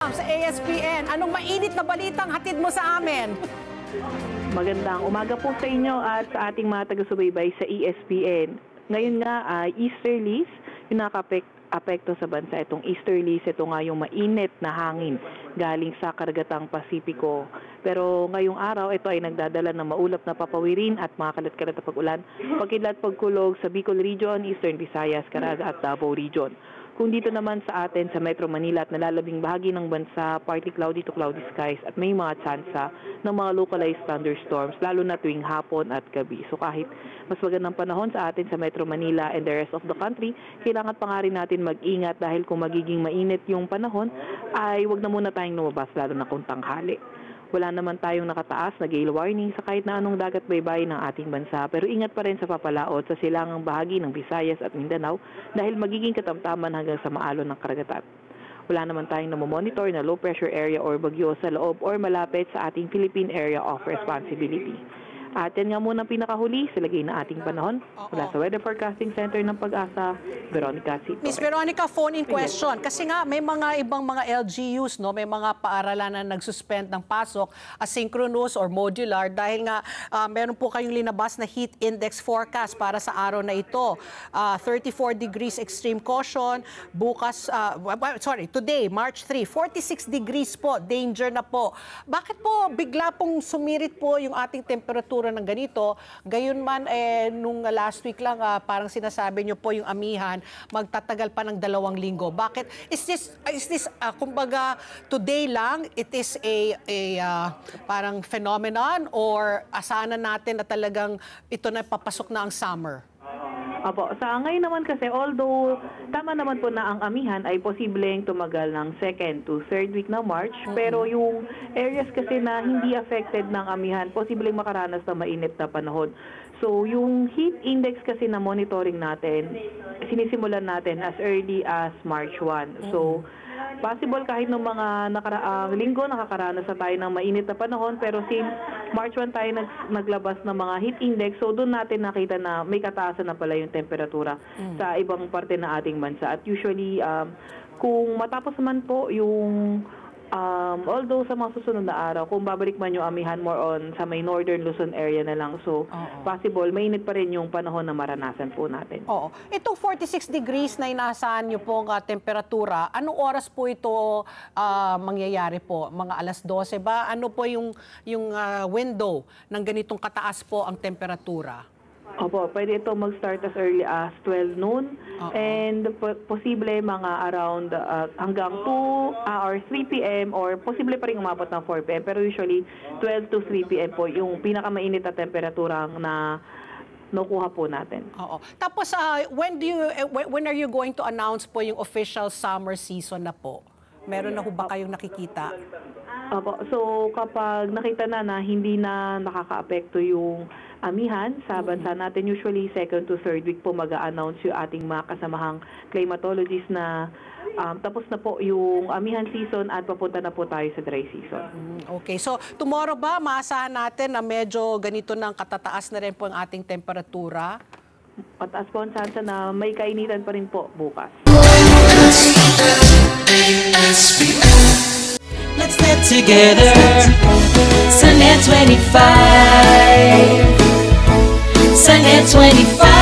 Sa ASPN, anong mainit na balitang hatid mo sa amin? Magandang umaga po sa inyo at sa ating mga taga-subaybay sa ESPN. Ngayon nga ay easterlies, yung nakapekto sa bansa. Itong easterlies, ito nga yung mainit na hangin galing sa karagatang Pasipiko. Pero ngayong araw, ito ay nagdadala ng maulap na papawirin at mga kalat-kalat na pag-ulan, pagkidlat pagkulog sa Bicol Region, Eastern Visayas, Caraga at Davao Region. Kung dito naman sa atin sa Metro Manila at nalalabing bahagi ng bansa, partly cloudy to cloudy skies at may mga tsansa ng mga localized thunderstorms, lalo na tuwing hapon at gabi. So kahit mas magandang panahon sa atin sa Metro Manila and the rest of the country, kailangan pa nga rin natin mag-ingat dahil kung magiging mainit yung panahon, ay wag na muna tayong lumabas lalo na kung tanghali. Wala naman tayong nakataas na gale warning sa kahit na anong dagat baybayin ng ating bansa, pero ingat pa rin sa papalaot sa silangang bahagi ng Visayas at Mindanao dahil magiging katamtaman hanggang sa maalon ng karagatan. Wala naman tayong namomonitor na low pressure area or bagyo sa loob or malapit sa ating Philippine Area of Responsibility. At yan nga muna pinakahuli sa lagay na ating panahon. Mula sa Weather Forecasting Center ng Pag-asa, Veronica Cito. Miss Veronica, phone-in question. Kasi nga may mga ibang mga LGUs, no? May mga paaralan na nagsuspend ng pasok, asynchronous or modular dahil nga meron po kayong linabas na heat index forecast para sa araw na ito. 34 degrees extreme caution. Bukas, today, March 3, 46 degrees po, danger na po. Bakit po bigla pong sumirit po yung ating temperatura ng ganito? Gayon man, nung last week lang, parang sinasabi nyo po yung amihan, magtatagal pa ng 2 linggo. Bakit? Is this kumbaga, today lang, it is a parang phenomenon or asahan natin na talagang ito na papasok na ang summer? Opo, sa ngayon naman kasi, although tama naman po na ang amihan ay posibleng tumagal ng 2nd to 3rd week ng March, pero yung areas kasi na hindi affected ng amihan, posibleng makaranas ng mainit na panahon. So, yung heat index kasi na monitoring natin, sinisimulan natin as early as March 1. So, possible kahit ng mga linggo nakakaranas na tayo ng mainit na panahon, pero since March 1 tayo naglabas ng mga heat index, so doon natin nakita na may kataasan na pala yung temperatura sa ibang parte na ating bansa. At usually, kung matapos naman po yung although sa mga susunod na araw, kung babalik man yung amihan more on sa may northern Luzon area na lang, so possible, mainit pa rin yung panahon na maranasan po natin. Oo. Itong 46 degrees na inaasahan nyo pong temperatura, anong oras po ito mangyayari po? Mga alas 12 ba? Ano po yung window ng ganitong kataas po ang temperatura? Opo, pwede ito mag-start as early as 12 noon and posible mga around hanggang 2 or 3 p.m. or posible pa rin umabot ng 4 p.m. Pero usually 12 to 3 p.m. po yung pinakamainit na temperatura na nakuha po natin. Oo. Tapos when are you going to announce po yung official summer season na po? Meron na ho ba kayong nakikita? Opo. So kapag nakita na hindi na nakaka-apekto yung amihan sa bansa natin, usually 2nd to 3rd week po mag-a-announce yung ating mga kasamahang climatologists na tapos na po yung amihan season at papunta na po tayo sa dry season. Okay. So tomorrow ba maasahan natin na medyo ganito ng katataas na rin po ang ating temperatura? Pataas po ang sansa na may kainitan pa rin po bukas. Let's get together, Sunnet 25, Sunnet 25.